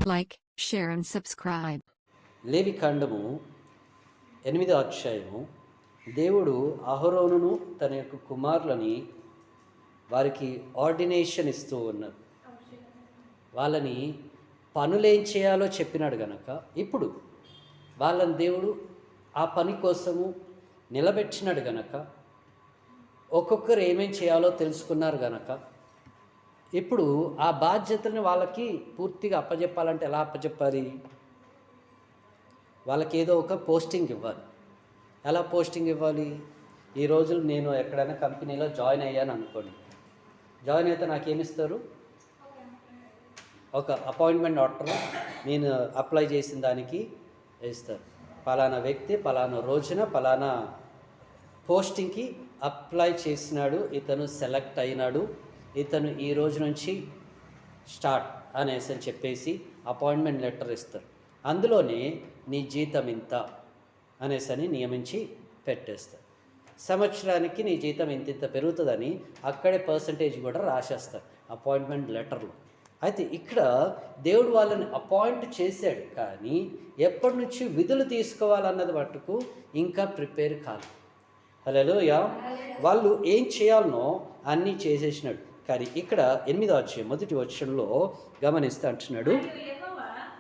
Like, share and subscribe. లేవి కాండము 8వ అధ్యాయము. దేవుడు అహరోనును తన యొక్క కుమారులని వారికి ఆర్డినేషన్ ఇస్తూ ఉన్నారు. వాళ్ళని పనులేం చేయాలో చెప్పినాడు గనక ఇప్పుడు వాళ్ళని దేవుడు ఆ పని కోసము నిలబెట్టినాడు గనక ఒక్కొక్కరు ఏమేం చేయాలో తెలుసుకున్నారు గనక ఇప్పుడు ఆ బాధ్యతని వాళ్ళకి పూర్తిగా అప్పచెప్పాలంటే ఎలా అప్పచెప్పాలి? వాళ్ళకి ఏదో ఒక పోస్టింగ్ ఇవ్వాలి. ఎలా పోస్టింగ్ ఇవ్వాలి? ఈ రోజులు నేను ఎక్కడైనా కంపెనీలో జాయిన్ అయ్యాను అనుకోండి, జాయిన్ అయితే నాకేమిస్తారు? ఒక అపాయింట్మెంట్ ఆర్డర్ నేను అప్లై చేసిన దానికి ఇస్తారు. పలానా వ్యక్తి పలానా రోజున పలానా పోస్టింగ్కి అప్లై చేసినాడు, ఇతను సెలెక్ట్ అయినాడు, ఇతను ఈ రోజు నుంచి స్టార్ట్ అనేసి అని చెప్పేసి అపాయింట్మెంట్ లెటర్ ఇస్తారు. అందులోనే నీ జీతం ఇంత అనేసి అని నియమించి పెట్టేస్తారు. సంవత్సరానికి నీ జీతం ఇంత పెరుగుతుందని అక్కడే పర్సంటేజ్ కూడా రాసేస్తారు అపాయింట్మెంట్ లెటర్లో. అయితే ఇక్కడ దేవుడు వాళ్ళని అపాయింట్ చేశాడు, కానీ ఎప్పటి నుంచి విధులు తీసుకోవాలన్నది మట్టుకు ఇంకా ప్రిపేర్ కాదు. హల్లెలూయా. వాళ్ళు ఏం చేయాలనో అన్నీ చేసేసినాడు. కానీ ఇక్కడ 8వ అధ్యాయం 1వ వచనంలో గమనిస్తే అంటున్నాడు,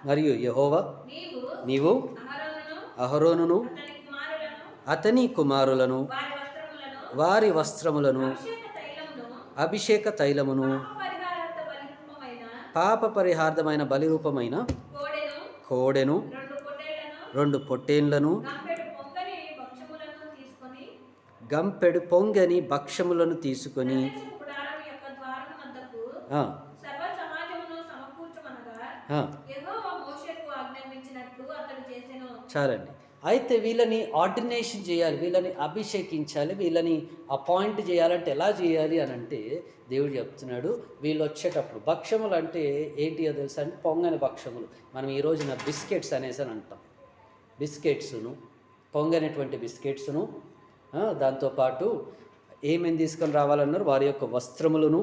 మరియు యెహోవా నీవు అహరోనును అతని కుమారులను వారి వస్త్రములను అభిషేక తైలమును పాప పరిహార్థమైన బలిరూపమైన కోడెను 2 పొట్టేళ్లను గంపెడు పొంగని భక్ష్యములను తీసుకొని చాలండి. అయితే వీళ్ళని ఆర్డినేషన్ చేయాలి, వీళ్ళని అభిషేకించాలి, వీళ్ళని అపాయింట్ చేయాలంటే ఎలా చేయాలి అని అంటే దేవుడు చెప్తున్నాడు. వీళ్ళు వచ్చేటప్పుడు భక్ష్యములు అంటే ఏంటి తెలుసా అంటే పొంగని భక్ష్యములు. మనం ఈ రోజున బిస్కెట్స్ అనేసి అని అంటాం. బిస్కెట్స్ను, పొంగనటువంటి బిస్కెట్స్ను, దాంతోపాటు ఏమేమి తీసుకొని రావాలన్నారు? వారి యొక్క వస్త్రములను.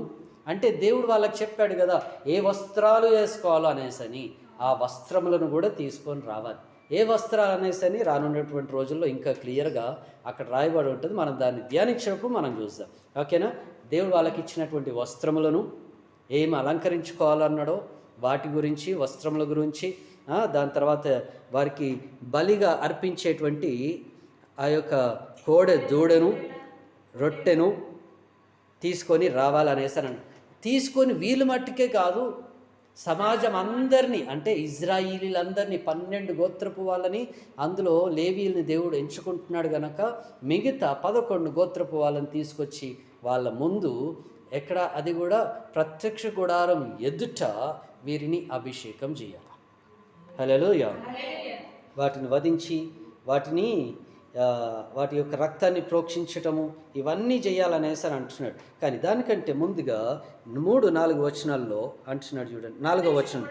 అంటే దేవుడు వాళ్ళకి చెప్పాడు కదా ఏ వస్త్రాలు వేసుకోవాలో అనేసని, ఆ వస్త్రములను కూడా తీసుకొని రావాలి. ఏ వస్త్రాలు అనేసని రానున్నటువంటి రోజుల్లో ఇంకా క్లియర్గా అక్కడ రాయబడి ఉంటుంది. మనం దాన్ని ధ్యానించినప్పుడు మనం చూద్దాం. ఓకేనా? దేవుడు వాళ్ళకి ఇచ్చినటువంటి వస్త్రములను ఏమి అలంకరించుకోవాలన్నాడో వాటి గురించి, వస్త్రముల గురించి, దాని తర్వాత వారికి బలిగా అర్పించేటువంటి ఆ యొక్క కోడె దూడను, రొట్టెను తీసుకొని రావాలనేసి తీసుకొని వీళ్ళు మట్టుకే కాదు, సమాజం అందరినీ, అంటే ఇజ్రాయిలీలందరినీ 12 గోత్రపు వాళ్ళని, అందులో లేవీయుల్ని దేవుడు ఎంచుకుంటున్నాడు గనక మిగతా 11 గోత్రపు వాళ్ళని తీసుకొచ్చి వాళ్ళ ముందు ఎక్కడ, అది కూడా ప్రత్యక్ష గుడారం ఎదుట వీరిని అభిషేకం చేయాలి. హల్లెలూయా. వాటిని వధించి వాటి యొక్క రక్తాన్ని ప్రోక్షించటము ఇవన్నీ చేయాలనేసి అని అంటున్నాడు. కానీ దానికంటే ముందుగా 3-4 వచనాల్లో అంటున్నాడు. చూడండి, 4వ వచనం.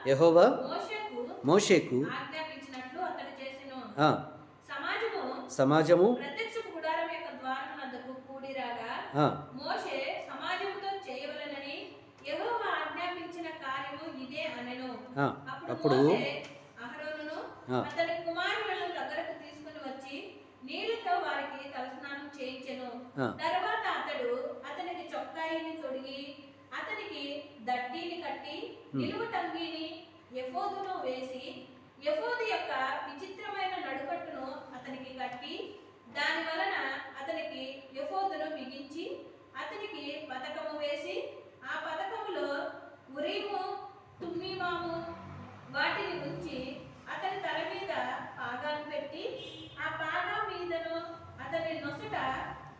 యెహోవా మోషేకు సమాజము అప్పుడు నీళ్లతో వారికి తలస్నానం చేయించెను. తర్వాత అతడు అతనికి చొక్కాయిని తొడిగి అతనికి దట్టిని కట్టి నిలువుటంగీని ఎఫోదును వేసి ఎఫోదు యొక్క విచిత్రమైన నడుకట్టును అతనికి కట్టి దాని వలన అతనికి ఎఫోదును బిగించి అతనికి పతకము వేసి ఆ పతకములో ఉరీము తుమ్మీమాము వాటిని ఉంచి అతని తల మీద పాగాను పెట్టి ఆ పాగా మీదను అతని నొసట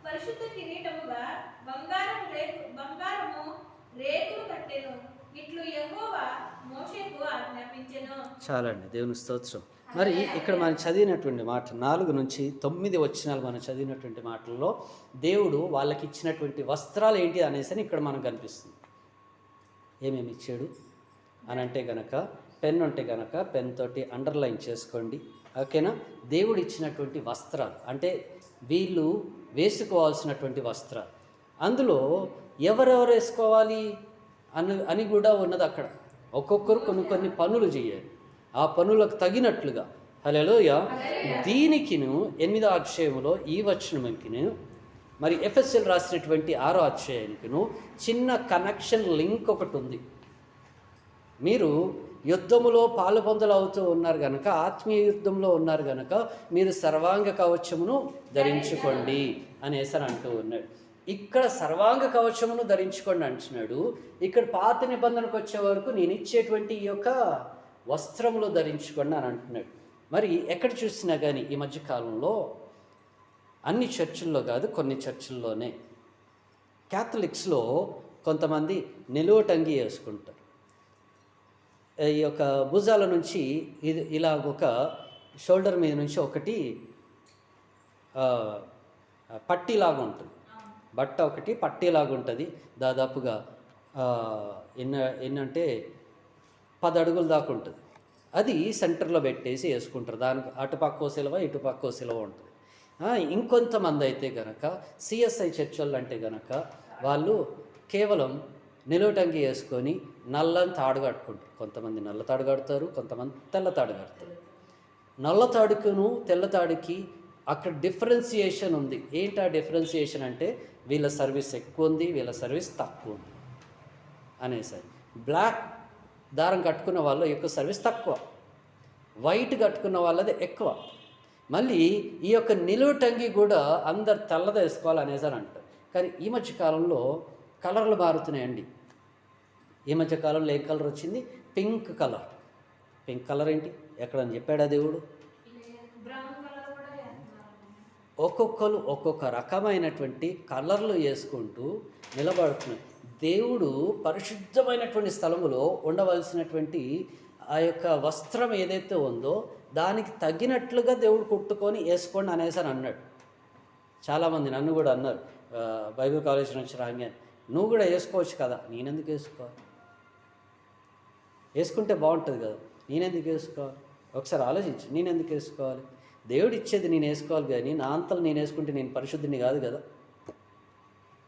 పరిశుద్ధ కిరీటముగా బంగారము రేకులు కట్టెను. ఇట్లు యెహోవా మోషేకు ఆజ్ఞాపించెను. చాలండి, దేవుని స్తోత్రం. మరి ఇక్కడ మనం చదివినటువంటి మాట 4 నుంచి 9 వచనాలు మనం చదివినటువంటి మాటల్లో దేవుడు వాళ్ళకి ఇచ్చినటువంటి వస్త్రాలు ఏంటి అనేసి ఇక్కడ మనకు కనిపిస్తుంది. ఏమేమి ఇచ్చాడు అని అంటే గనక, పెన్ ఉంటే కనుక పెన్ తోటి అండర్లైన్ చేసుకోండి. ఓకేనా? దేవుడు ఇచ్చినటువంటి వస్త్రాలు అంటే వీళ్ళు వేసుకోవాల్సినటువంటి వస్త్రాలు. అందులో ఎవరెవరు వేసుకోవాలి అని కూడా ఉన్నది అక్కడ. ఒక్కొక్కరు కొన్ని కొన్ని పనులు చేయాలి, ఆ పనులకు తగినట్లుగా. హల్లెలూయా. దీనికిను 8వ అధ్యాయంలో ఈ వచనంకిను మరి ఎఫెసీయులు రాసినటువంటి 6వ అధ్యాయానికిను చిన్న కనెక్షన్ లింక్ ఒకటి ఉంది. మీరు యుద్ధములో పాలుపొందలవుతూ ఉన్నారు కనుక, ఆత్మీయ యుద్ధంలో ఉన్నారు కనుక మీరు సర్వాంగ కవచమును ధరించుకోండి అనేసి అని అంటూ ఉన్నాడు. ఇక్కడ సర్వాంగ కవచమును ధరించుకోండి అంటున్నాడు. ఇక్కడ పాత నిబంధనకు వచ్చే వరకు నేను ఇచ్చేటువంటి ఈ యొక్క వస్త్రములు ధరించుకోండి అని అంటున్నాడు. మరి ఎక్కడ చూసినా కానీ ఈ మధ్యకాలంలో అన్ని చర్చిల్లో కాదు, కొన్ని చర్చిల్లోనే క్యాథలిక్స్లో కొంతమంది నిలువటంగి వేసుకుంటారు. ఈ యొక్క భుజాల నుంచి ఇది ఇలా ఒక షోల్డర్ మీద నుంచి ఒకటి పట్టీలాగా ఉంటుంది, బట్ట ఒకటి పట్టీలాగా ఉంటుంది. దాదాపుగా ఎన్నంటే 10 అడుగుల దాకా ఉంటుంది. అది సెంటర్లో పెట్టేసి వేసుకుంటారు. దానికి అటుపక్కో సిలువ ఇటుపక్కో సిలువ ఉంటుంది. ఇంకొంతమంది అయితే కనుక సిఎస్ఐ చర్చ్ వాళ్ళు అంటే కనుక వాళ్ళు కేవలం నిలువటంగి వేసుకొని నల్లని తాడు కట్టుకుంటారు. కొంతమంది నల్ల తాడు కడతారు, కొంతమంది తెల్ల తాడు కడతారు. నల్ల తాడుకును తెల్ల తాడుకి అక్కడ డిఫరెన్సియేషన్ ఉంది. ఏంటి ఆ డిఫరెన్సియేషన్ అంటే వీళ్ళ సర్వీస్ ఎక్కువ ఉంది, వీళ్ళ సర్వీస్ తక్కువ ఉంది అనేసరి. బ్లాక్ దారం కట్టుకున్న వాళ్ళ యొక్క సర్వీస్ తక్కువ, వైట్ కట్టుకున్న వాళ్ళది ఎక్కువ. మళ్ళీ ఈ యొక్క నిలువటంగి కూడా అందరు తెల్లది వేసుకోవాలి అనేసి అని అంటారు. కానీ ఈ మధ్య కాలంలో కలర్లు మారుతున్నాయండి. ఈ మధ్య కాలంలో ఏ కలర్ వచ్చింది? Pink colour. పింక్ కలర్ ఏంటి? ఎక్కడని చెప్పాడా దేవుడు? ఒక్కొక్కరు ఒక్కొక్క రకమైనటువంటి కలర్లు వేసుకుంటూ నిలబడుతున్నారు. దేవుడు పరిశుద్ధమైనటువంటి స్థలములో ఉండవలసినటువంటి ఆ యొక్క వస్త్రం ఏదైతే ఉందో దానికి తగినట్లుగా దేవుడు కుట్టుకొని వేసుకోండి అనేసి అని అన్నాడు. చాలామంది నన్ను కూడా అన్నారు, బైబిల్ కాలేజ్ నుంచి రాగానే, నువ్వు కూడా వేసుకోవచ్చు కదా. నేనెందుకు వేసుకోవాలి? వేసుకుంటే బాగుంటుంది కదా, నేనెందుకు వేసుకోవాలి? ఒకసారి ఆలోచించు, నేనెందుకు వేసుకోవాలి? దేవుడు ఇచ్చేది నేను వేసుకోవాలి, కానీ నా అంతలు నేను వేసుకుంటే నేను పరిశుద్ధిని కాదు కదా.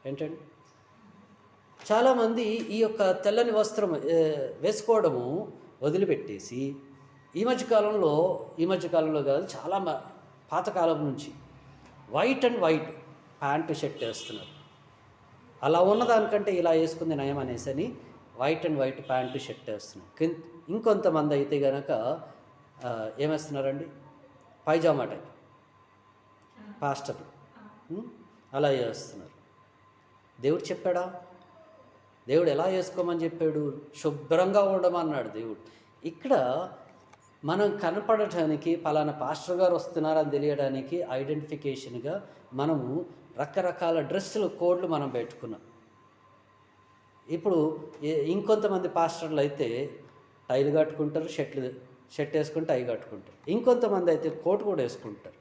ఏంటండి, చాలామంది ఈ యొక్క తెల్లని వస్త్రం వేసుకోవడము వదిలిపెట్టేసి ఈ మధ్యకాలంలో కాదు, చాలా పాతకాలం నుంచి white and white pant shirt వేస్తున్నారు. అలా ఉన్నదానికంటే ఇలా వేసుకుంది నయం అనేసి అని white and white pant shirt వేస్తున్నారు. ఇంకొంతమంది అయితే కనుక ఏమేస్తున్నారండి, పైజామా టైప్ పాస్టర్లు అలా వేస్తున్నారు. దేవుడు చెప్పాడా? దేవుడు ఎలా వేసుకోమని చెప్పాడు? శుభ్రంగా ఉండమన్నాడు దేవుడు. ఇక్కడ మనం కనపడటానికి పలానా పాస్టర్ గారు వస్తున్నారని తెలియడానికి ఐడెంటిఫికేషన్గా మనము రకరకాల డ్రెస్సులు కోడ్లు మనం పెట్టుకున్నాం. ఇప్పుడు ఇంకొంతమంది పాస్టర్లు అయితే టైలు కట్టుకుంటారు, షర్ట్ వేసుకుని టై కట్టుకుంటారు. ఇంకొంతమంది అయితే కోట్ కూడా వేసుకుంటారు.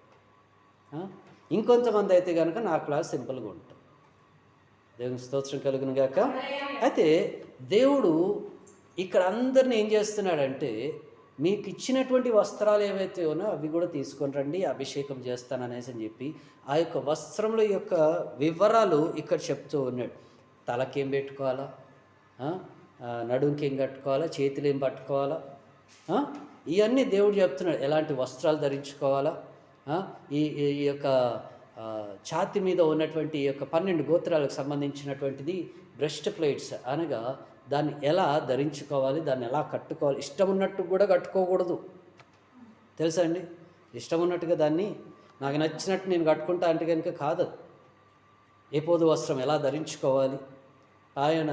ఇంకొంతమంది అయితే కనుక నా క్లాస్ సింపుల్గా ఉంటారు. దేవుని స్తోత్రం కలుగును గాక. అయితే దేవుడు ఇక్కడ అందరిని ఏం చేస్తున్నాడంటే, మీకు ఇచ్చినటువంటి వస్త్రాలు ఏవైతే ఉన్నాయో అవి కూడా తీసుకొని రండి, అభిషేకం చేస్తాననేసి అని చెప్పి ఆ యొక్క వస్త్రముల యొక్క వివరాలు ఇక్కడ చెప్తూ ఉన్నాడు. తలకేం పెట్టుకోవాలా, నడుంకేం కట్టుకోవాలా, చేతులు ఏం పట్టుకోవాలా, ఇవన్నీ దేవుడు చెప్తున్నాడు. ఎలాంటి వస్త్రాలు ధరించుకోవాలా, ఈ యొక్క ఛాతి మీద ఉన్నటువంటి ఈ యొక్క 12 గోత్రాలకు సంబంధించినటువంటిది బ్రెస్ట్ ప్లేట్స్ అనగా దాన్ని ఎలా ధరించుకోవాలి, దాన్ని ఎలా కట్టుకోవాలి. ఇష్టం ఉన్నట్టు కూడా కట్టుకోకూడదు, తెలుసా అండి? ఇష్టం ఉన్నట్టుగా దాన్ని నాకు నచ్చినట్టు నేను కట్టుకుంటా అంటే కనుక కాదు. ఏపోదు వస్త్రం ఎలా ధరించుకోవాలి, ఆయన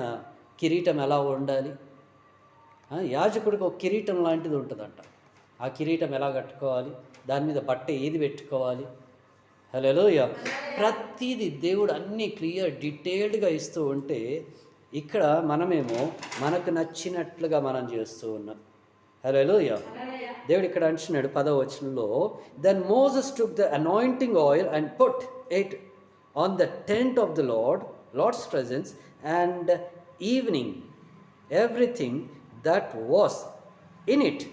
కిరీటం ఎలా ఉండాలి. యాజకుడికి ఒక కిరీటం లాంటిది ఉంటుందంట. ఆ కిరీటం ఎలా కట్టుకోవాలి, దాని మీద బట్ట ఏది పెట్టుకోవాలి. హల్లెలూయా. ప్రతిదీ దేవుడు అన్నీ క్లియర్ డీటెయిల్డ్గా ఇస్తూ ఉంటే ఇక్కడ మనమేమో మనకు నచ్చినట్లుగా మనం చేస్తూ ఉన్నాం. హల్లెలూయా. దేవుడు ఇక్కడ అంటున్నాడు 10వ వచనంలో, then Moses took the anointing oil and put it on the tent of the Lord's presence and evening everything that was in it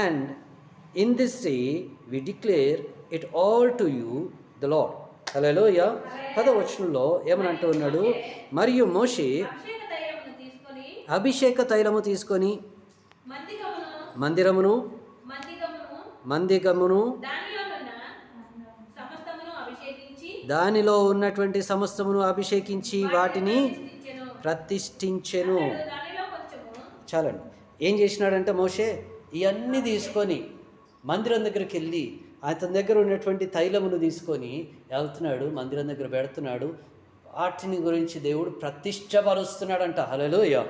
and in this day we declare it all to you the Lord. Hallelujah. 10వ వచనంలో ఏమని అంటూ ఉన్నాడు, మరియు మోషే అభిషేక తైలము తీసుకొని మందిరమును మందిరమును మందిరమును మందిరమును దానిలోనున్న సమస్తమును అభిషేకించి దానిలో ఉన్నటువంటి సమస్తమును అభిషేకించి వాటిని ప్రతిష్ఠించెను. ప్రతిష్ఠించెను. అతడు దానిలో కొంచెము చాలండి. ఏం చేసినాడంటే మోషే ఇవన్నీ తీసుకొని మందిరం దగ్గరికి వెళ్ళి అతని దగ్గర ఉన్నటువంటి తైలమును తీసుకొని వెళ్తున్నాడు, మందిరం దగ్గర పెడుతున్నాడు. వాటిని గురించి దేవుడు ప్రతిష్టపరుస్తున్నాడంట. హల్లెలూయా.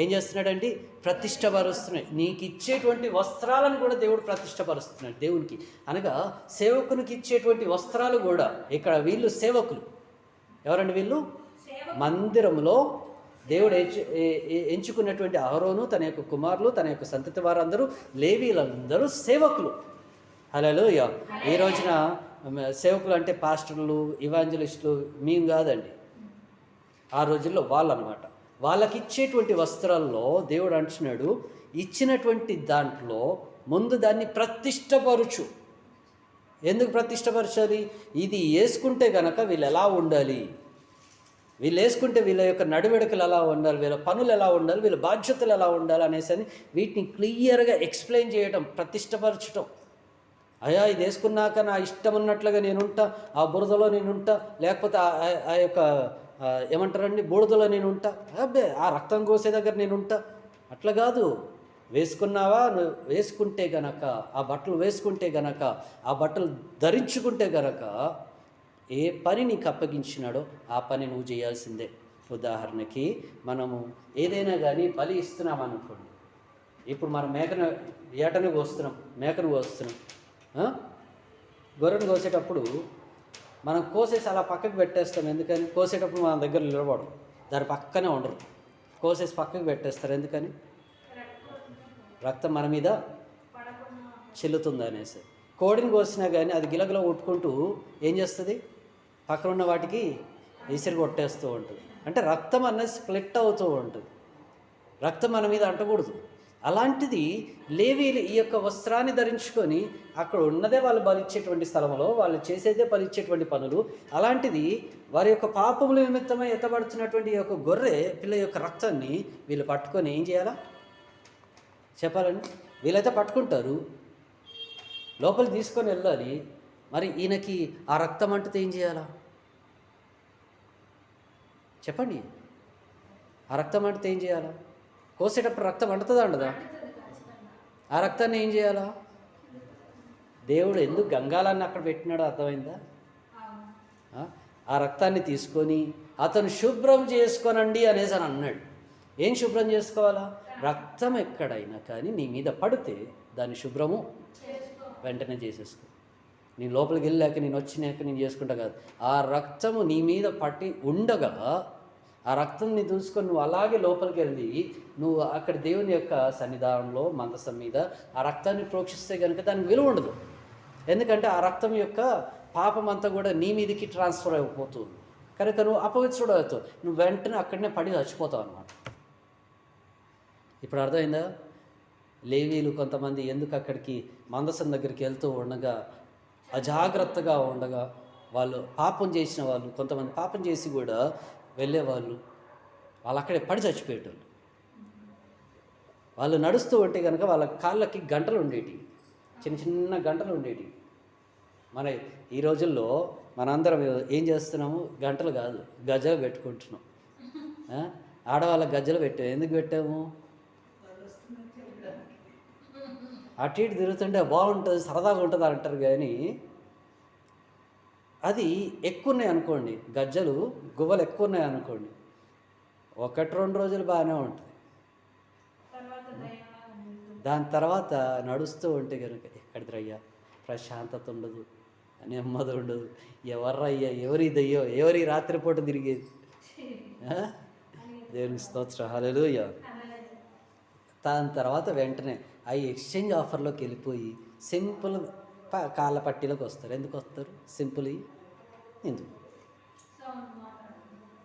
ఏం చేస్తున్నాడండి? ప్రతిష్టపరుస్తున్నాడు. నీకు ఇచ్చేటువంటి వస్త్రాలను కూడా దేవుడు ప్రతిష్టపరుస్తున్నాడు. దేవునికి అనగా సేవకునికి ఇచ్చేటువంటి వస్త్రాలు కూడా ఇక్కడ వీళ్ళు సేవకులు. ఎవరండి వీళ్ళు? మందిరంలో దేవుడు ఎంచుకున్నటువంటి అహరోను, తన యొక్క కుమారులు, తన యొక్క సంతతి వారందరూ, లేవీలందరూ సేవకులు. హల్లెలూయా. ఈ రోజున సేవకులు అంటే పాస్టర్లు, ఇవాంజలిస్టులు మేము కాదండి. ఆ రోజుల్లో వాళ్ళు అనమాట. వాళ్ళకి ఇచ్చేటువంటి వస్త్రాల్లో దేవుడు అంటున్నాడు, ఇచ్చినటువంటి దాంట్లో ముందు దాన్ని ప్రతిష్టపరచు. ఎందుకు ప్రతిష్టపరచాలి? ఇది వేసుకుంటే గనక వీళ్ళు ఎలా ఉండాలి, వీళ్ళు వేసుకుంటే వీళ్ళ యొక్క నడువడికలు ఎలా ఉండాలి, వీళ్ళ పనులు ఎలా ఉండాలి, వీళ్ళ బాధ్యతలు ఎలా ఉండాలి అనేసి వీటిని క్లియర్గా ఎక్స్ప్లెయిన్ చేయటం, ప్రతిష్టపరచటం. అయ్యా ఇది వేసుకున్నాక నా ఇష్టం ఉన్నట్లుగా నేనుంటా, ఆ బురదలో నేనుంటా, లేకపోతే ఆ యొక్క ఏమంటారండి బూడిదలో నేనుంటా, అబ్బే ఆ రక్తం కోసే దగ్గర నేనుంటా, అట్లా కాదు. వేసుకున్నావా, నువ్వు వేసుకుంటే గనక, ఆ బట్టలు వేసుకుంటే గనక, ఆ బట్టలు ధరించుకుంటే గనక ఏ పని నీకు అప్పగించినాడో ఆ పని నువ్వు చేయాల్సిందే. ఉదాహరణకి మనము ఏదైనా కానీ బలి ఇస్తున్నాం అనుకోండి. ఇప్పుడు మనం ఏటను కోస్తున్నాం, మేకను కోస్తున్నాం. గొర్రెను కోసేటప్పుడు మనం కోసేసి అలా పక్కకు పెట్టేస్తాం. ఎందుకని? కోసేటప్పుడు మన దగ్గర నిలబడరు, దాని పక్కనే ఉండరు, కోసేసి పక్కకు పెట్టేస్తారు. ఎందుకని? రక్తం మన మీద చెల్లుతుంది అనేసి. కోడిని కోసినా కానీ అది గిలగిల కొట్టుకుంటూ ఏం చేస్తుంది? పక్కన ఉన్న వాటికి విసిరి కొట్టేస్తూ ఉంటుంది. అంటే రక్తం అనేది స్ప్లిట్ అవుతూ ఉంటుంది, రక్తం మన మీద అంటకూడదు. అలాంటిది లేవీలు ఈ యొక్క వస్త్రాన్ని ధరించుకొని అక్కడ ఉన్నదే వాళ్ళు బలిచ్చేటువంటి స్థలంలో వాళ్ళు చేసేదే బలిచ్చేటువంటి పనులు. అలాంటిది వారి యొక్క పాపముల నిమిత్తమై ఎత్తబడుతున్నటువంటి ఈ యొక్క గొర్రె పిల్ల యొక్క రక్తాన్ని వీళ్ళు పట్టుకొని ఏం చేయాలా చెప్పాలండి? వీళ్ళైతే పట్టుకుంటారు, లోపల తీసుకొని వెళ్ళాలి. మరి ఈయనకి ఆ రక్తం అంటితే ఏం చేయాలా చెప్పండి? ఆ రక్తం అంటితే ఏం చేయాలా? కోసేటప్పుడు రక్తం అంటుతుందా అంటదా? ఆ రక్తాన్ని ఏం చేయాలా? దేవుడు ఎందుకు గంగాలాన్ని అక్కడ పెట్టినాడో అర్థమైందా? ఆ రక్తాన్ని తీసుకొని అతను శుభ్రం చేసుకోనండి అనేసి అని అన్నాడు. ఏం శుభ్రం చేసుకోవాలా? రక్తం ఎక్కడైనా కానీ నీ మీద పడితే దాన్ని శుభ్రము వెంటనే చేసేసుకో. నీ లోపలికి వెళ్ళాక నేను వచ్చినాక నేను చేసుకుంటా కాదు. ఆ రక్తము నీ మీద పట్టి ఉండగా ఆ రక్తంని చూసుకొని నువ్వు అలాగే లోపలికి వెళ్ళి నువ్వు అక్కడ దేవుని యొక్క సన్నిధానంలో మందసం మీద ఆ రక్తాన్ని ప్రోక్షిస్తే కనుక దానికి విలువ ఉండదు. ఎందుకంటే ఆ రక్తం యొక్క పాపం అంతా కూడా నీ మీదకి ట్రాన్స్ఫర్ అయిపోతుంది కనుక నువ్వు అపవిత్రుడు అవుతావు. నువ్వు వెంటనే అక్కడనే పడి చచ్చిపోతావు అన్నమాట. ఇప్పుడు అర్థమైందా? లేవీలు కొంతమంది ఎందుకు అక్కడికి మందసం దగ్గరికి వెళ్తూ ఉండగా అజాగ్రత్తగా ఉండగా వాళ్ళు పాపం చేసిన వాళ్ళు, కొంతమంది పాపం చేసి కూడా వెళ్ళేవాళ్ళు, వాళ్ళు అక్కడే పడి చచ్చిపోయేటోళ్ళు. వాళ్ళు నడుస్తూ ఉంటే కనుక వాళ్ళ కాళ్ళకి గంటలు ఉండేటివి, చిన్న చిన్న గంటలు ఉండేటివి. మన ఈ రోజుల్లో మనందరం ఏం చేస్తున్నాము? గంటలు కాదు, గజ్జలు పెట్టుకుంటున్నాం. ఆడవాళ్ళకి గజ్జలు పెట్టాము. ఎందుకు పెట్టాము? అటు ఇటు తిరుగుతుంటే బాగుంటుంది, సరదాగా ఉంటుంది అంటారు. కానీ అది ఎక్కువ ఉన్నాయి అనుకోండి, గజ్జలు గువ్వలు ఎక్కువ ఉన్నాయి అనుకోండి, 1-2 రోజులు బాగానే ఉంటుంది. దాని తర్వాత నడుస్తూ ఉంటే కనుక ఎక్కడిదయ్యా ప్రశాంతత ఉండదు, నెమ్మది ఉండదు. ఎవర్రయ్యా, ఎవరిదయ్యో, ఎవరి రాత్రిపూట తిరిగేది? దేవుని స్తోత్రం, హల్లెలూయా. దాని తర్వాత వెంటనే ఆ ఎక్స్చేంజ్ ఆఫర్లోకి వెళ్ళిపోయి సింపుల్ కాళ్ళ పట్టీలోకి వస్తారు. ఎందుకు వస్తారు? సింపుల్ ఎందుకు?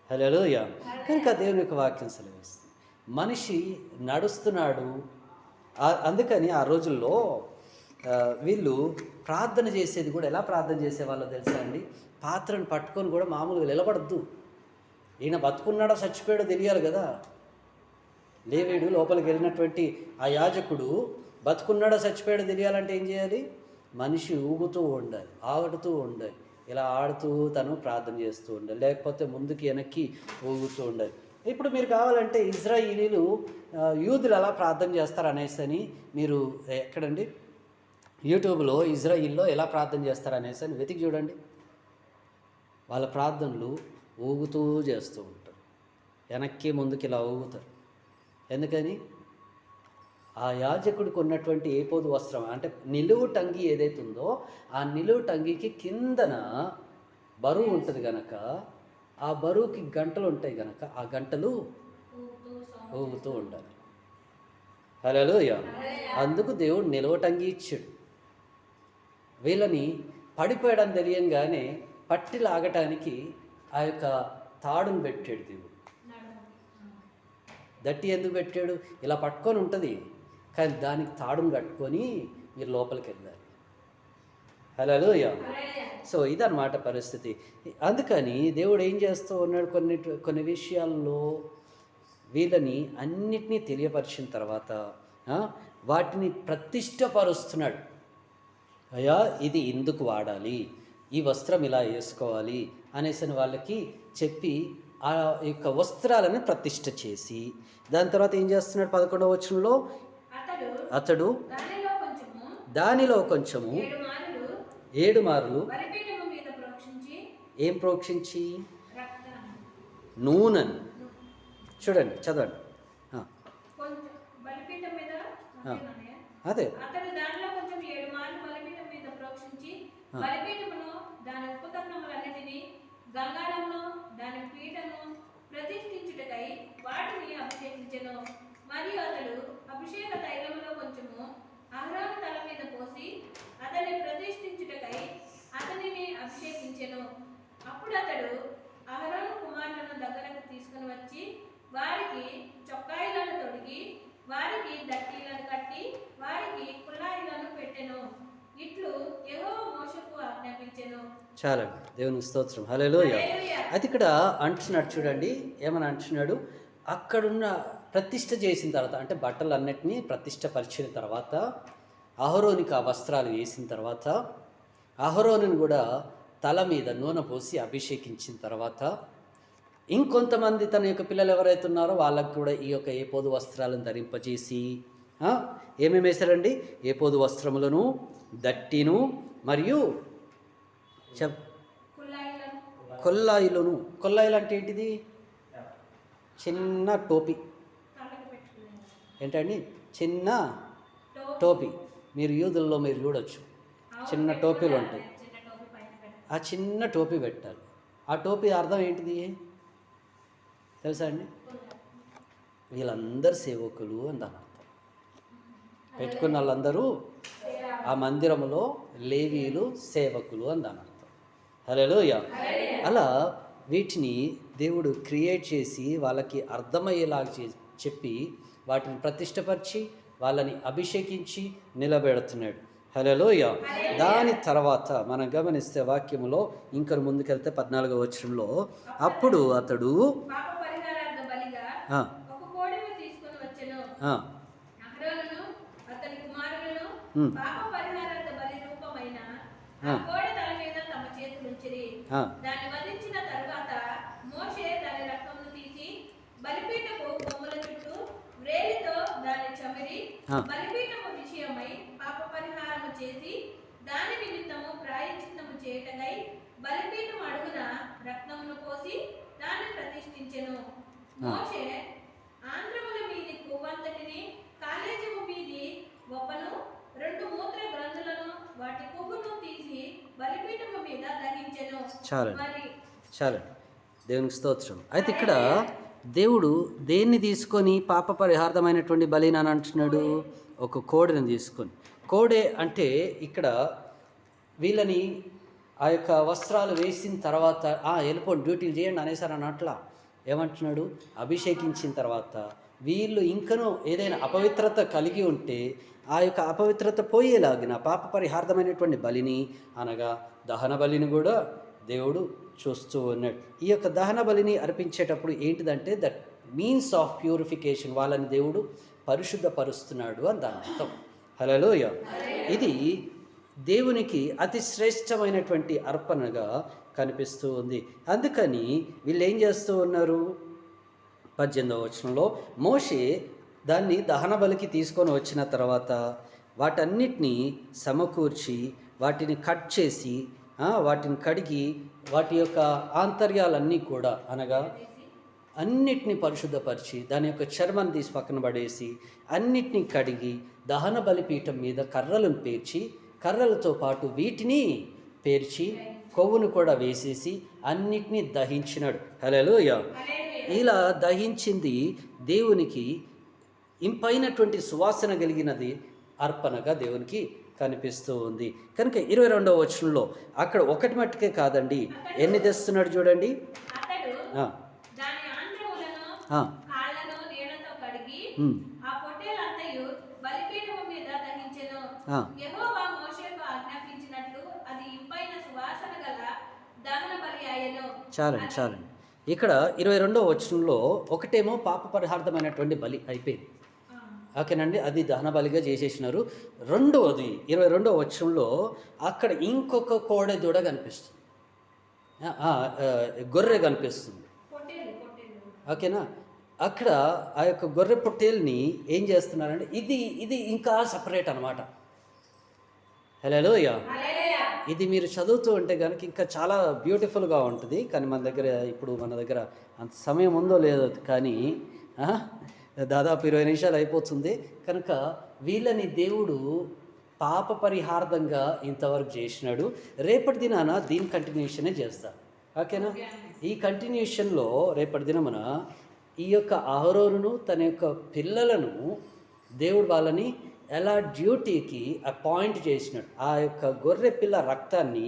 హల్లెలూయా. కనుక దేవుని యొక్క వాక్యం సెలవిస్తుంది. మనిషి నడుస్తున్నాడు. అందుకని ఆ రోజుల్లో వీళ్ళు ప్రార్థన చేసేది కూడా ఎలా ప్రార్థన చేసేవాళ్ళో తెలుసా అండి? పాత్రను పట్టుకొని కూడా మామూలుగా నిలబడద్దు. ఈయన బతుకున్నాడో చచ్చిపోయాడో తెలియాలి కదా. లేవీడు లోపలికి వెళ్ళినటువంటి ఆ యాజకుడు బతుకున్నాడో చచ్చిపోయాడో తెలియాలంటే ఏం చేయాలి? మనిషి ఊగుతూ ఉండాలి, ఆడుతూ ఉండాలి, ఇలా ఆడుతూ తను ప్రార్థన చేస్తూ ఉండాలి, లేకపోతే ముందుకి వెనక్కి ఊగుతూ ఉండాలి. ఇప్పుడు మీరు కావాలంటే ఇజ్రాయిలీలు యూదులు ఎలా ప్రార్థన చేస్తారు అనేసి అని మీరు ఎక్కడండి యూట్యూబ్లో ఇజ్రాయిల్లో ఎలా ప్రార్థన చేస్తారు అనేసి అని వెతికి చూడండి. వాళ్ళ ప్రార్థనలు ఊగుతూ చేస్తూ ఉంటారు, వెనక్కి ముందుకి ఇలా ఊగుతారు. ఎందుకని? ఆ యాజకుడికి ఉన్నటువంటి ఏపోదు వస్త్రం అంటే నిలువు టంగి ఏదైతే ఉందో ఆ నిలువు టంగికి కిందన బరువు ఉంటుంది కనుక ఆ బరువుకి గంటలు ఉంటాయి కనుక ఆ గంటలు ఊగుతూ ఉండాలి. హల్లెలూయా. అందుకు దేవుడు నిలువ టంగి ఇచ్చాడు. వీళ్ళని పడిపోయడం తెలియంగానే పట్టి లాగటానికి ఆ యొక్క తాడును పెట్టాడు దేవుడు. దట్టి ఎందుకు పెట్టాడు? ఇలా పట్టుకొని ఉంటుంది కానీ దానికి తాడును కట్టుకొని మీరు లోపలికి వెళ్ళాలి. హల్లెలూయా. సో ఇదన్నమాట పరిస్థితి. అందుకని దేవుడు ఏం చేస్తూ ఉన్నాడు? కొన్ని విషయాల్లో వీళ్ళని అన్నిటినీ తెలియపరిచిన తర్వాత వాటిని ప్రతిష్టపరుస్తున్నాడు. అయ్యా ఇది ఎందుకు వాడాలి, ఈ వస్త్రం ఇలా వేసుకోవాలి అనేసి వాళ్ళకి చెప్పి ఆ యొక్క వస్త్రాలను ప్రతిష్ఠ చేసి దాని తర్వాత ఏం చేస్తున్నాడు? 11వ వచనంలో అతడు దానిలో కొంచెము 7 మార్లు ఏం ప్రోక్షించి? నూనెను. చూడండి, చదవండి. అదే గంగాళమును దాని పీఠను ప్రతిష్ఠించుటకై వాటిని అభిషేకించెను. మరియు అతడు అభిషేక తైలములో కొంచెము అహరోను తల మీద పోసి అతన్ని ప్రతిష్ఠించుటకై అతనిని అభిషేకించెను. అప్పుడు అతడు అహరోను కుమారులను దగ్గరకు తీసుకుని వచ్చి వారికి చొక్కాయిలను తొడిగి వారికి దట్టీలను కట్టి వారికి కుల్లాయిలను పెట్టెను. ఇట్లు యెహోవా మోషేకు ఆజ్ఞాపించెను. చాలండి, దేవునికి స్తోత్రం. హల్లెలూయా. అది ఇక్కడ అంటున్నాడు చూడండి, ఏమని అంటున్నాడు? అక్కడున్న ప్రతిష్ఠ చేసిన తర్వాత అంటే బట్టలన్నిటినీ ప్రతిష్టపరిచిన తర్వాత అహరోనికి ఆ వస్త్రాలు వేసిన తర్వాత అహరోనుని కూడా తల మీద నూనె పోసి అభిషేకించిన తర్వాత ఇంకొంతమంది తన యొక్క పిల్లలు ఎవరైతే ఉన్నారో వాళ్ళకు కూడా ఈ యొక్క ఏపోదు వస్త్రాలను ధరింపజేసి ఏమేమి వేశారండి? ఏపోదు వస్త్రములను, దట్టిను మరియు కొల్లాయిలను. కొల్లాయిలు అంటే ఏంటిది? చిన్న టోపీ. ఏంటండి? చిన్న టోపీ. మీరు యూదుల్లో మీరు చూడొచ్చు, చిన్న టోపీలు ఉంటాయి. ఆ చిన్న టోపీ పెట్టాలి. ఆ టోపీ అర్థం ఏంటిది తెలుసా అండి? వీళ్ళందరూ సేవకులు అని దాని అర్థం. పెట్టుకున్న వాళ్ళందరూ ఆ మందిరంలో లేవీలు, సేవకులు అని దాని అర్థం. హల్లెలూయా. అలా వీటిని దేవుడు క్రియేట్ చేసి వాళ్ళకి అర్థమయ్యేలాగా చెప్పి వాటిని ప్రతిష్టపరిచి వాళ్ళని అభిషేకించి నిలబెడుతున్నాడు. హల్లెలూయా. దాని తర్వాత మనం గమనిస్తే వాక్యములో ఇంకా ముందుకెళ్తే 14వ వచనంలో అప్పుడు అతడు దాన్ని వధించిన తరువాత మోషే దాని రక్తమును తీసి బలిపీఠపు కొమ్ముల చుట్టూ వ్రేలితో దాన్ని చమిరి బలిపీఠము విషయమై పాప పరిహారము చేసి దాని నిమిత్తము ప్రాయశ్చిత్తము చేయటకై బలిపీఠము అడుగున రక్తమును పోసి దాన్ని ప్రతిష్ఠించెను. మోషే ఆంధ్రముల మీది కొవ్వంతటిని కాలేజము మీది ఒప్పను 2 మూత్ర గ్రంథులను వాటి కొవ్వును తీసి బలిపీఠము మీద దహించెను. చాలండి, దేవునికి స్తోత్రం. అయితే ఇక్కడ దేవుడు దేన్ని తీసుకొని పాప పరిహార్థమైనటువంటి బలిని అని అంటున్నాడు? ఒక కోడెని తీసుకొని. కోడె అంటే ఇక్కడ వీళ్ళని ఆ యొక్క వస్త్రాలు వేసిన తర్వాత వెళ్ళిపోండి డ్యూటీలు చేయండి అనేసారు అన్నట్లా. ఏమంటున్నాడు? అభిషేకించిన తర్వాత వీళ్ళు ఇంకనూ ఏదైనా అపవిత్రత కలిగి ఉంటే ఆ యొక్క అపవిత్రత పోయేలాగిన పాప పరిహార్థమైనటువంటి బలిని అనగా దహన బలిని కూడా దేవుడు చూస్తూ ఉన్నాడు. ఈ యొక్క దహన బలిని అర్పించేటప్పుడు ఏంటిదంటే మీన్స్ ఆఫ్ ప్యూరిఫికేషన్, వాళ్ళని దేవుడు పరిశుద్ధపరుస్తున్నాడు అని దాని అర్థం. హల్లెలూయ. ఇది దేవునికి అతి శ్రేష్టమైనటువంటి అర్పణగా కనిపిస్తూ ఉంది. అందుకని వీళ్ళు ఏం చేస్తూ ఉన్నారు? 18వ వచనంలో మోషే దాన్ని దహన బలికి తీసుకొని వచ్చిన తర్వాత వాటన్నిటినీ సమకూర్చి వాటిని కట్ చేసి వాటిని కడిగి వాటి యొక్క ఆంతర్యాలన్నీ కూడా అనగా అన్నిటినీ పరిశుద్ధపరిచి దాని యొక్క చర్మాన్ని తీసి పక్కన పడేసి అన్నిటినీ కడిగి దహన బలిపీఠం మీద కర్రలను పేర్చి కర్రలతో పాటు వీటిని పేర్చి కొవ్వును కూడా వేసేసి అన్నిటినీ దహించినాడు. హల్లెలూయా. ఇలా దహించింది దేవునికి ఇంపైనటువంటి సువాసన కలిగినది అర్పణగా దేవునికి కనిపిస్తూ ఉంది. కనుక 22వ వచనంలో అక్కడ ఒకటి మట్టుకే కాదండి, ఎన్ని తెస్తున్నాడు చూడండి. చాలండి. ఇక్కడ 22వ వచనంలో ఒకటేమో పాప పరిహార్థమైనటువంటి బలి అయిపోయింది, ఓకేనండి, అది దహన బలిగా చేసేసినారు. రెండవది 22వ వచనంలో అక్కడ ఇంకొక కోడె దూడ కనిపిస్తుంది, గొర్రె కనిపిస్తుంది, ఓకేనా. అక్కడ ఆ యొక్క గొర్రె పొట్టేల్ని ఏం చేస్తున్నారంటే ఇది ఇంకా సపరేట్ అనమాట. హల్లెలూయా. ఇది మీరు చదువుతూ ఉంటే కనుక ఇంకా చాలా బ్యూటిఫుల్గా ఉంటుంది. కానీ మన దగ్గర అంత సమయం ఉందో లేదో కానీ దాదాపు 20 నిమిషాలు అయిపోతుంది. కనుక వీళ్ళని దేవుడు పాప పరిహార్థంగా ఇంతవరకు చేసినాడు. రేపటి దినాన దీని కంటిన్యూషనే చేస్తా, ఓకేనా. ఈ కంటిన్యూషన్లో రేపటి దినమున ఈ యొక్క అహరోనును తన యొక్క పిల్లలను దేవుడు వాళ్ళని ఎలా డ్యూటీకి అపాయింట్ చేసినాడు. ఆ యొక్క గొర్రె పిల్ల రక్తాన్ని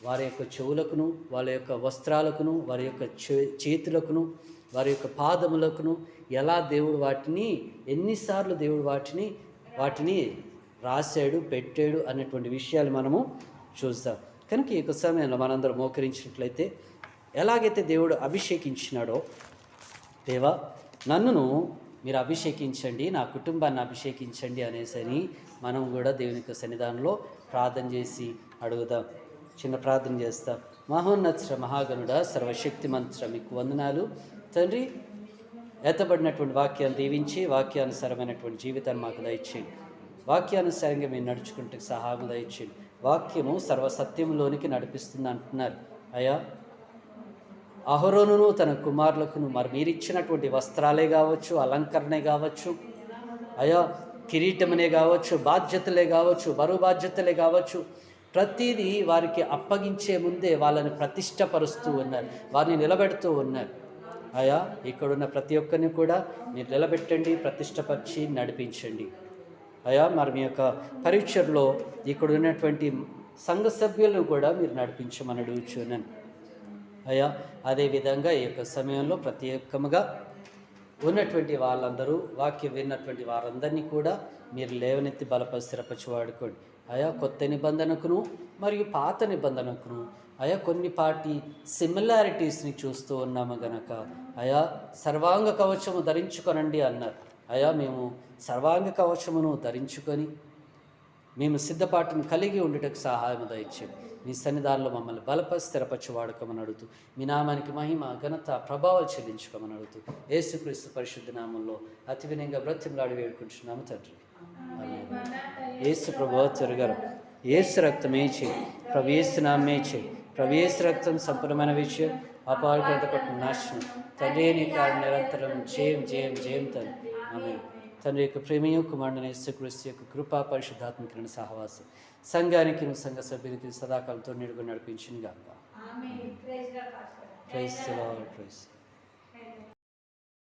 వారి యొక్క చెవులకును, వాళ్ళ యొక్క వస్త్రాలకును, వారి యొక్క చేతులకును, వారి యొక్క పాదములకును ఎలా దేవుడు వాటిని ఎన్నిసార్లు దేవుడు వాటిని రాశాడు, పెట్టాడు అనేటువంటి విషయాలు మనము చూస్తాం. కనుక ఈ యొక్క సమయంలో మనందరం మోకరించినట్లయితే ఎలాగైతే దేవుడు అభిషేకించినాడో, దేవా నన్నును మీరు అభిషేకించండి, నా కుటుంబాన్ని అభిషేకించండి అనేసని మనం కూడా దేవుని యొక్క సన్నిధానంలో ప్రార్థన చేసి అడుగుదాం. చిన్న ప్రార్థన చేస్తాం. మహోన్నత మహాగణుడ సర్వశక్తిమంతుడ మీకు వందనాలు తండ్రి. ఎత్తబడినటువంటి వాక్యాన్ని దీవించి వాక్యానుసారమైనటువంటి జీవితాన్ని మాకు దయచేయండి. వాక్యానుసారంగా మేము నడుచుకుంటే సహాయం దయచేయండి. వాక్యము సర్వసత్యంలోనికి నడిపిస్తుంది అంటున్నారు. అయ్యా అహరోనును తన కుమారులకును మరి మీరిచ్చినటువంటి వస్త్రాలే కావచ్చు, అలంకరణే కావచ్చు, అయా కిరీటమనే కావచ్చు, బాధ్యతలే కావచ్చు, బరువు బాధ్యతలే కావచ్చు, ప్రతిదీ వారికి అప్పగించే ముందే వాళ్ళని ప్రతిష్టపరుస్తూ ఉన్నారు, వారిని నిలబెడుతూ ఉన్నారు. అయా ఇక్కడున్న ప్రతి ఒక్కరిని కూడా మీరు నిలబెట్టండి, ప్రతిష్టపరిచి నడిపించండి. అయా మరి మీ యొక్క పరీక్షల్లో ఇక్కడ ఉన్నటువంటి సంఘ సభ్యులను కూడా మీరు నడిపించమని అడుగుచున్నాను. అయ్యా అదేవిధంగా ఈ యొక్క సమయంలో ప్రత్యేకముగా ఉన్నటువంటి వాళ్ళందరూ వాక్యం విన్నటువంటి వారందరినీ కూడా మీరు లేవనెత్తి బలపరిచి స్థిరపరిచి వాడుకోండి. అయా కొత్త నిబంధనకును మరియు పాత నిబంధనకును అయా కొన్నిపాటి సిమిలారిటీస్ని చూస్తూ ఉన్నాము గనక అయా సర్వాంగ కవచము ధరించుకొనండి అన్నారు. అయా మేము సర్వాంగ కవచమును ధరించుకొని మేము సిద్ధపాటును కలిగి ఉండటకు సహాయం దయచేయండి. మీ సన్నిధానంలో మమ్మల్ని బలపరిచి స్థిరపరిచి వాడుకోమని అడుగుతూ మీ నామానికి మహిమ ఘనత ప్రభావాలు చెల్లించుకోమని అడుగుతూ యేసుక్రీస్తు పరిశుద్ధ నామంలో అతి వినయంగా బ్రతిమలాడి వేడుకుంటున్నాము తండ్రి. యేసు ప్రభువా త్వరగారు యేసు రక్తమే చేయి, ప్రభు యేసు నామే చేయి, ప్రభు యేసు రక్తం సంపూర్ణమైన విషయం అపారత కొట్టిన నాశనం తండ్రి నీ కారణం నిరంతరం జయం జయం జయం తండ్రి. ఆమేన్. తండ్రి యొక్క ప్రేమయు కుమారుడైన యేసుక్రీస్తు యొక్క కృపా పరిశుద్ధాత్మకమైన సహవాసం సంఘానికి సంఘ సభ్యులకి సదాకాలంతో నిడుగు నడిపించింది గాక. Praise the lord.